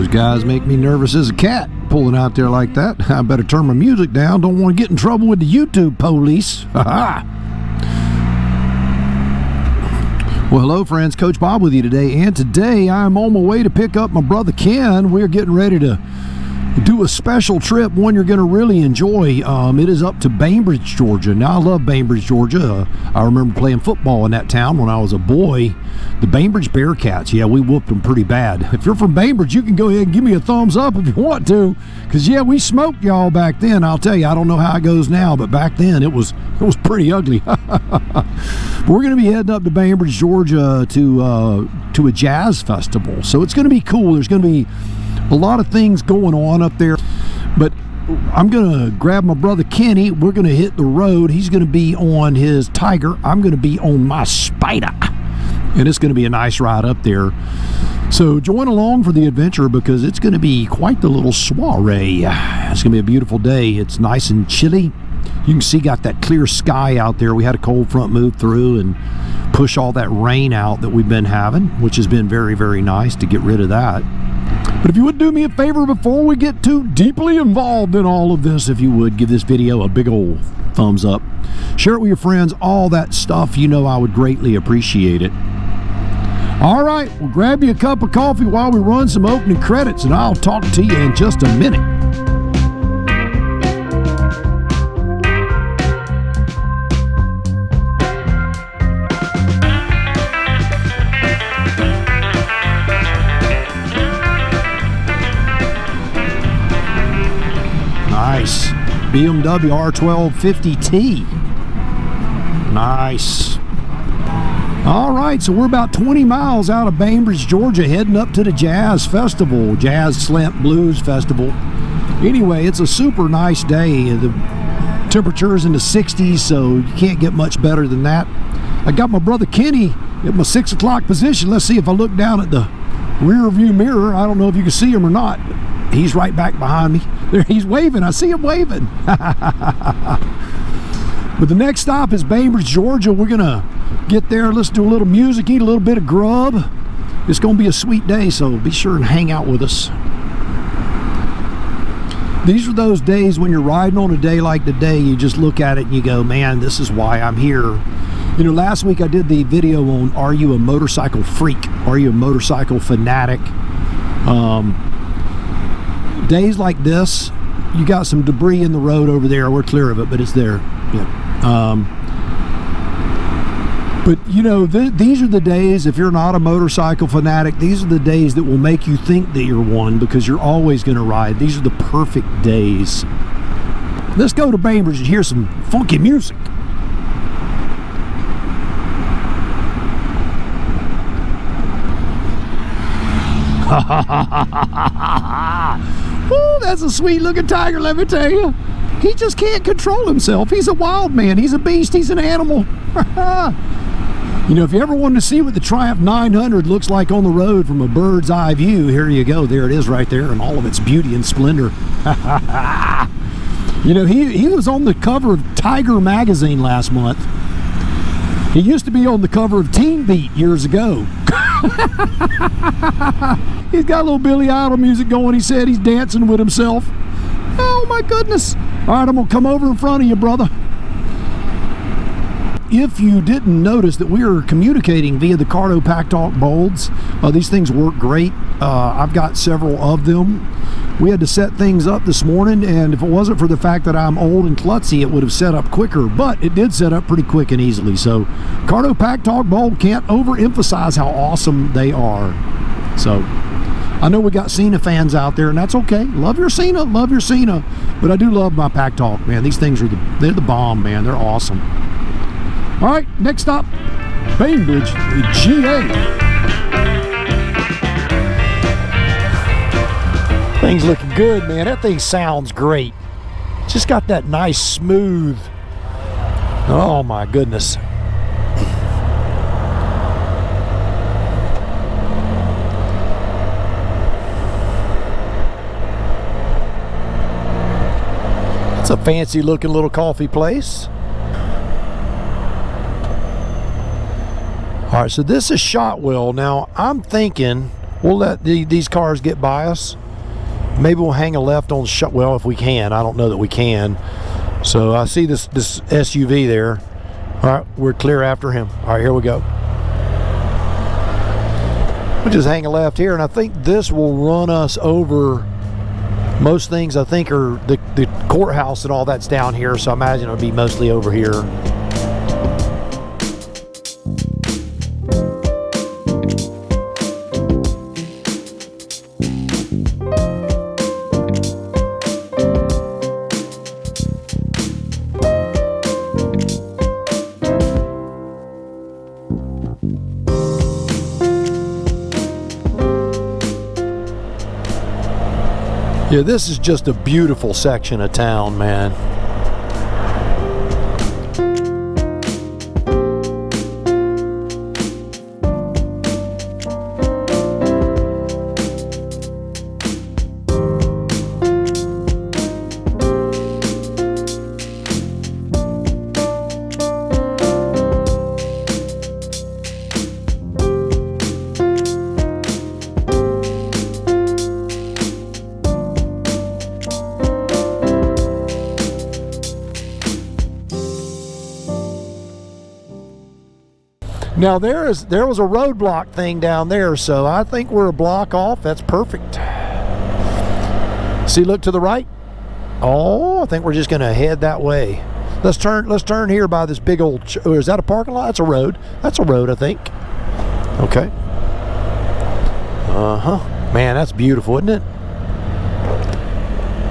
Those guys make me nervous as a cat pulling out there like that. I better turn my music down. Don't want to get in trouble with the YouTube police. Ha-ha. Well, hello friends, Coach Bob with you today, and today I'm on my way to pick up my brother Ken. We're getting ready to do a special trip, one you're going to really enjoy. It is up to Bainbridge, Georgia. Now, I love Bainbridge, Georgia. I remember playing football in that town when I was a boy. The Bainbridge Bearcats, yeah, we whooped them pretty bad. If you're from Bainbridge, you can go ahead and give me a thumbs up if you want to, because, yeah, we smoked y'all back then. I'll tell you, I don't know how it goes now, but back then it was pretty ugly. We're going to be heading up to Bainbridge, Georgia to a jazz festival, so it's going to be cool. There's going to be a lot of things going on up there, but I'm gonna grab my brother Kenny. We're gonna hit the road. He's gonna be on his Tiger. I'm gonna be on my Spyder, and it's gonna be a nice ride up there. So join along for the adventure, because it's gonna be quite the little soiree. It's gonna be a beautiful day. It's nice and chilly. You can see got that clear sky out there. We had a cold front move through and push all that rain out that we've been having, which has been very, very nice to get rid of that. But if you would do me a favor before we get too deeply involved in all of this, if you would give this video a big old thumbs up, share it with your friends, all that stuff, you know I would greatly appreciate it. All right, we'll grab you a cup of coffee while we run some opening credits, and I'll talk to you in just a minute. Nice. BMW R1250T. Nice. All right, so we're about 20 miles out of Bainbridge, Georgia, heading up to the Jazz Festival, Jazz Slant Blues Festival. Anyway, it's a super nice day. The temperature is in the 60s, so you can't get much better than that. I got my brother Kenny at my 6 o'clock position. Let's see if I look down at the rear view mirror. I don't know if you can see him or not. He's right back behind me. There, he's waving. I see him waving. But the next stop is Bainbridge, Georgia. We're going to get there. Let's do a little music, eat a little bit of grub. It's going to be a sweet day, so be sure and hang out with us. These are those days when you're riding on a day like today, you just look at it and you go, man, this is why I'm here. You know, last week I did the video on, are you a motorcycle freak? Are you a motorcycle fanatic? Days like this, you got some debris in the road over there. We're clear of it, but it's there. Yeah. But you know, these are the days, if you're not a motorcycle fanatic, these are the days that will make you think that you're one, because you're always going to ride. These are the perfect days. Let's go to Bainbridge and hear some funky music. Ooh, that's a sweet looking Tiger, let me tell you. He just can't control himself. He's a wild man. He's a beast. He's an animal. You know, if you ever wanted to see what the Triumph 900 looks like on the road from a bird's eye view, here you go. There it is right there in all of its beauty and splendor. You know, he was on the cover of Tiger magazine last month. He used to be on the cover of Teen Beat years ago. He's got a little Billy Idol music going. He said he's dancing with himself. Oh my goodness. All right, I'm gonna come over in front of you, brother. If you didn't notice that we are communicating via the Cardo Pack Talk bulbs, these things work great. I've got several of them. We had to set things up this morning, and if it wasn't for the fact that I'm old and klutzy, it would have set up quicker, but it did set up pretty quick and easily. So Cardo Pack Talk bulb, can't overemphasize how awesome they are. So I know we got Cena fans out there, and that's okay. Love your Cena, love your Cena. But I do love my Pack Talk, man. These things are they're the bomb, man. They're awesome. All right, next stop, Bainbridge, GA. Thing's looking good, man. That thing sounds great. Just got that nice smooth. Oh my goodness. It's a fancy looking little coffee place. All right, so this is Shotwell. Now I'm thinking we'll let these cars get by us. Maybe we'll hang a left on well, if we can. I don't know that we can. So I see this SUV there. All right, we're clear after him. All right, here we go. We'll just hang a left here, and I think this will run us over. Most things I think are the courthouse and all that's down here, so I imagine it'll be mostly over here. Yeah, this is just a beautiful section of town, man. Now there was a roadblock thing down there, so I think we're a block off. That's perfect. See, look to the right. Oh, I think we're just gonna head that way. Let's turn here by this big old. Is that a parking lot? That's a road. That's a road, I think. Okay. Man, that's beautiful, isn't it?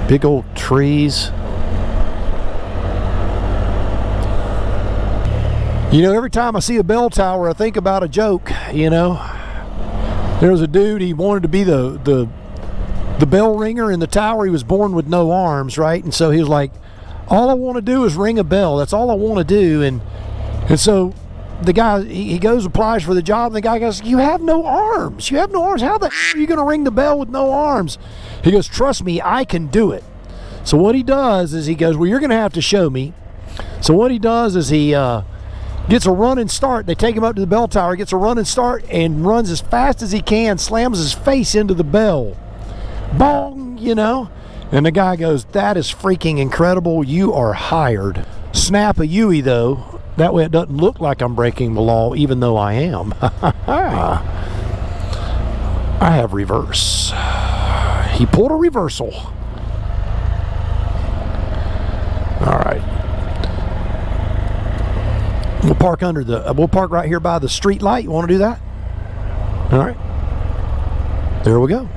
Big old trees. You know, every time I see a bell tower, I think about a joke, you know. There was a dude, he wanted to be the bell ringer in the tower. He was born with no arms, right? And so he was like, all I want to do is ring a bell. That's all I want to do. And so the guy, he goes, applies for the job, and the guy goes, you have no arms. You have no arms. How the heck are you going to ring the bell with no arms? He goes, trust me, I can do it. So what he does is he goes, well, you're going to have to show me. So what he does is he gets a run and start. They take him up to the bell tower, gets a run and start, and runs as fast as he can, slams his face into the bell. Bong, you know? And the guy goes, that is freaking incredible. You are hired. Snap a Yui, though. That way it doesn't look like I'm breaking the law, even though I am. I have reverse. He pulled a reversal. All right. We'll park we'll park right here by the street light. You want to do that? All right. There we go.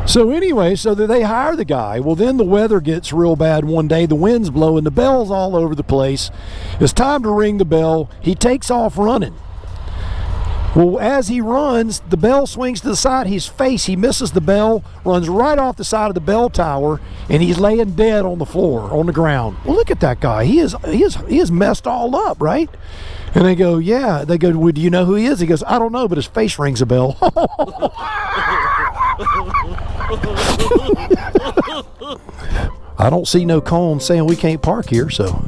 So anyway, so that they hire the guy. Well, then the weather gets real bad one day. The wind's blowing. The bell's all over the place. It's time to ring the bell. He takes off running. Well, as he runs, the bell swings to the side. He misses the bell, runs right off the side of the bell tower, and he's laying dead on the floor, on the ground. Well, look at that guy. He is messed all up, right? And they go, yeah. They go, well, do you know who he is? He goes, I don't know, but his face rings a bell. I don't see no cone saying we can't park here, so.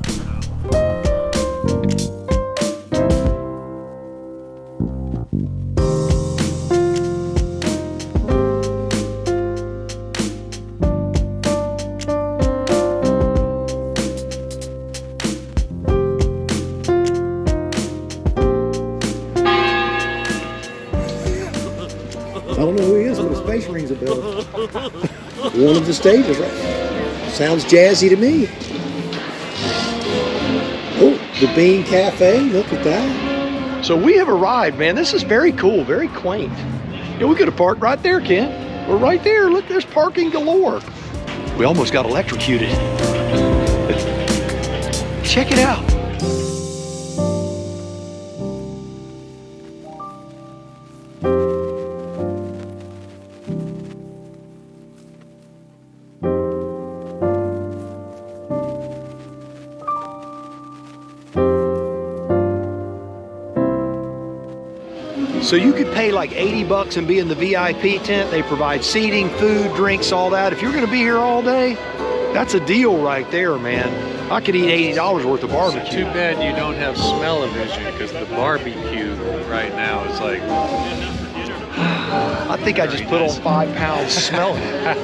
I don't know who he is, but his face rings a bell. One of the stages, right? Sounds jazzy to me. Oh, the Bean Cafe, look at that. So we have arrived, man. This is very cool, very quaint. Yeah, we could have parked right there, Ken. We're right there. Look, there's parking galore. We almost got electrocuted. Check it out. So you could pay like 80 bucks and be in the VIP tent. They provide seating, food, drinks, all that. If you're gonna be here all day, that's a deal right there, man. I could eat $80 worth of barbecue. It's too bad you don't have smell-o-vision, because the barbecue right now is like I think I just put on 5 pounds smelling it.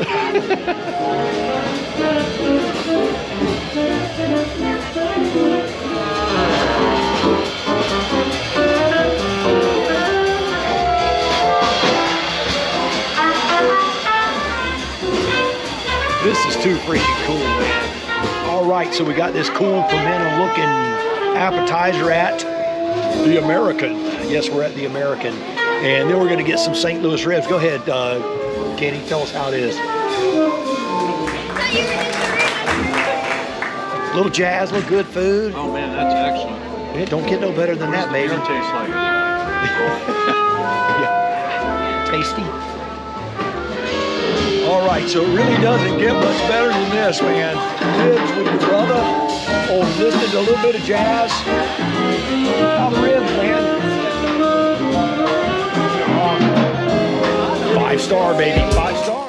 This is too freaking cool, man. All right, so we got this cool pimento looking appetizer at the American. Yes, we're at the American. And then we're gonna get some St. Louis ribs. Go ahead, Kenny, tell us how it is. Little jazz, little good food. Oh man, that's excellent. Yeah, don't get no better than that, baby. It tastes like it. Yeah. Tasty. All right, so it really doesn't get much better than this, man. Ribs with your brother, or listening to a little bit of jazz. How the ribs, man? 5-star, baby, 5-star.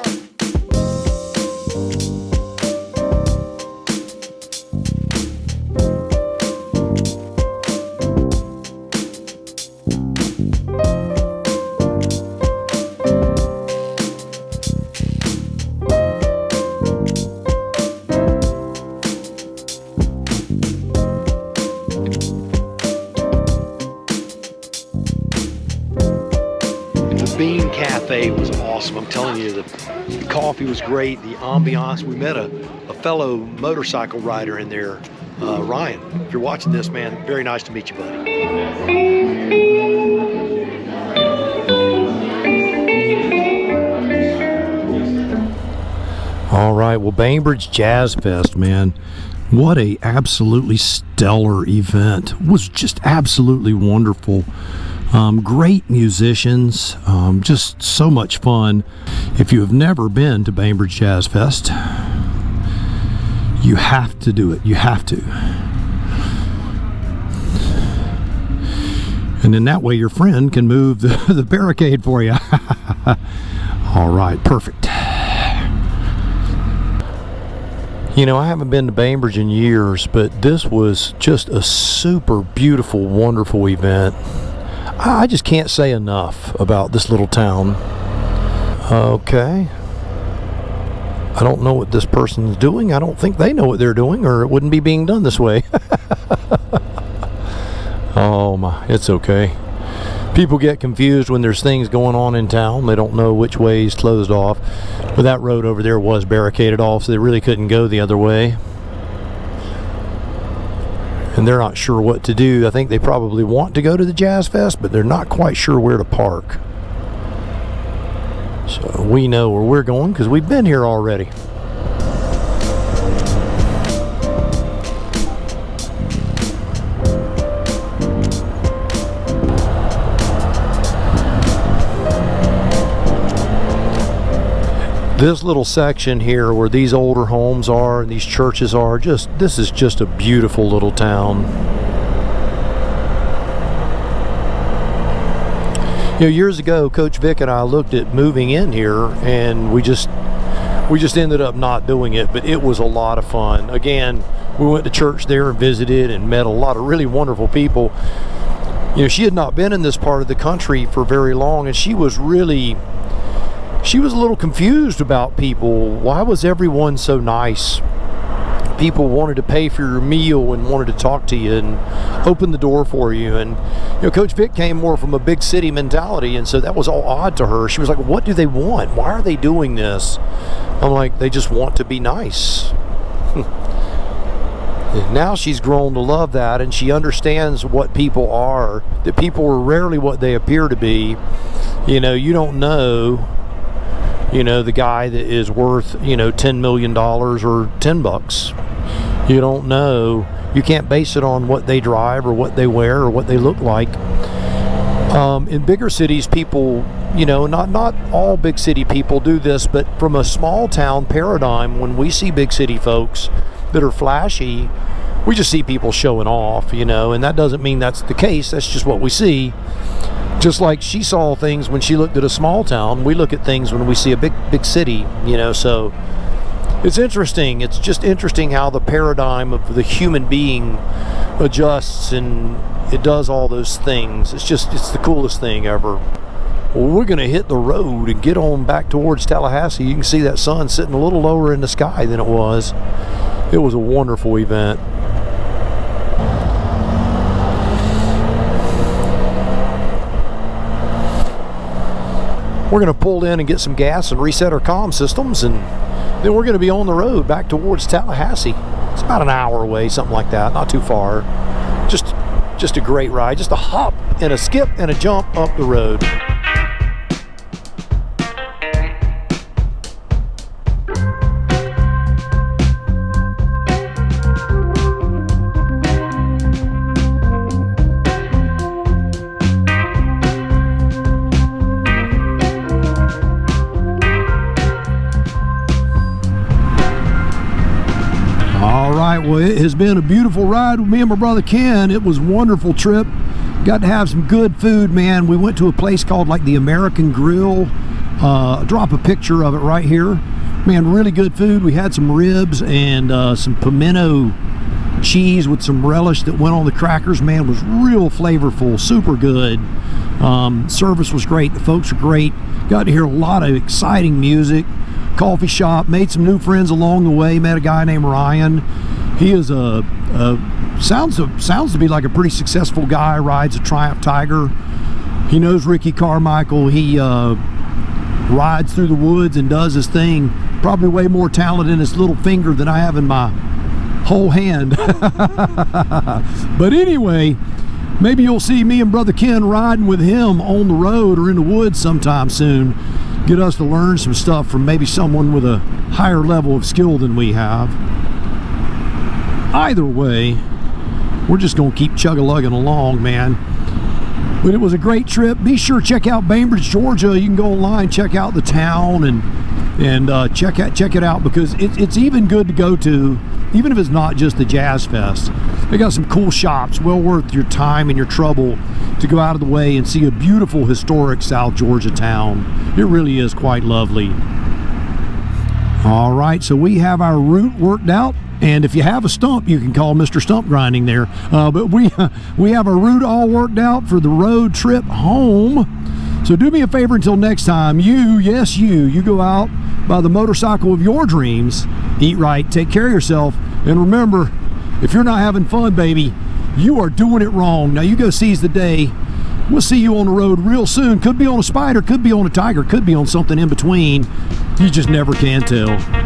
Bean Cafe was awesome. I'm telling you, the coffee was great, the ambiance. We met a fellow motorcycle rider in there, Ryan. If you're watching this, man, very nice to meet you, buddy. All right, well, Bainbridge JazzFest, man, what a absolutely stellar event. It was just absolutely wonderful. Great musicians, just so much fun. If you have never been to Bainbridge JazzFest, you have to do it. You have to. And then that way your friend can move the barricade for you. All right, perfect. You know, I haven't been to Bainbridge in years, but this was just a super beautiful, wonderful event. I just can't say enough about this little town. Okay. I don't know what this person's doing. I don't think they know what they're doing, or it wouldn't be being done this way. Oh my, it's okay. People get confused when there's things going on in town. They don't know which way is closed off. But that road over there was barricaded off, so they really couldn't go the other way. And they're not sure what to do. I think they probably want to go to the Jazz Fest, but they're not quite sure where to park. So we know where we're going because we've been here already. This little section here where these older homes are and these churches are, this is just a beautiful little town. You know, years ago, Coach Vic and I looked at moving in here, and we just ended up not doing it, but it was a lot of fun. Again, we went to church there and visited and met a lot of really wonderful people. You know, she had not been in this part of the country for very long, and she was a little confused about people. Why was everyone so nice? People wanted to pay for your meal and wanted to talk to you and open the door for you. And you know, Coach Vic came more from a big city mentality, and so that was all odd to her. She was like, what do they want? Why are they doing this? I'm like, they just want to be nice. Now she's grown to love that, and she understands what people are, that people are rarely what they appear to be. You know, you don't know, you know, the guy that is worth, you know, $10 million or $10. You don't know. You can't base it on what they drive or what they wear or what they look like. In bigger cities, people, you know, not all big city people do this, but from a small town paradigm, when we see big city folks that are flashy, we just see people showing off, you know, and that doesn't mean that's the case. That's just what we see. Just like she saw things when she looked at a small town, we look at things when we see a big city, you know. So it's interesting. It's just interesting how the paradigm of the human being adjusts, and it does all those things. It's the coolest thing ever. we're going to hit the road and get on back towards Tallahassee. You can see that sun sitting a little lower in the sky than it was. It was a wonderful event. We're going to pull in and get some gas and reset our comm systems, and then we're going to be on the road back towards Tallahassee. It's about an hour away, something like that, not too far. Just a great ride, just a hop and a skip and a jump up the road. Well, it has been a beautiful ride with me and my brother Ken. It was a wonderful trip. Got to have some good food, man. We went to a place called like the American Grill. Drop a picture of it right here. Man, really good food. We had some ribs and some pimento cheese with some relish that went on the crackers. Man, it was real flavorful, super good. Service was great. The folks were great. Got to hear a lot of exciting music. Coffee shop. Made some new friends along the way. Met a guy named Ryan. He is sounds to be like a pretty successful guy. Rides a Triumph Tiger. He knows Ricky Carmichael. He rides through the woods and does his thing. Probably way more talent in his little finger than I have in my whole hand. But anyway, maybe you'll see me and brother Ken riding with him on the road or in the woods sometime soon. Get us to learn some stuff from maybe someone with a higher level of skill than we have. Either way, we're just going to keep chug-a-lugging along, man. But it was a great trip. Be sure to check out Bainbridge, Georgia. You can go online, check out the town, and check it out, because it's even good to go to, even if it's not just the Jazz Fest. They got some cool shops, well worth your time and your trouble to go out of the way and see a beautiful historic South Georgia town. It really is quite lovely. All right, so we have our route worked out. And if you have a stump, you can call Mr. Stump Grinding there. But we have our route all worked out for the road trip home. So do me a favor until next time. You go out by the motorcycle of your dreams. Eat right, take care of yourself. And remember, if you're not having fun, baby, you are doing it wrong. Now you go seize the day. We'll see you on the road real soon. Could be on a Spyder, could be on a Tiger, could be on something in between. You just never can tell.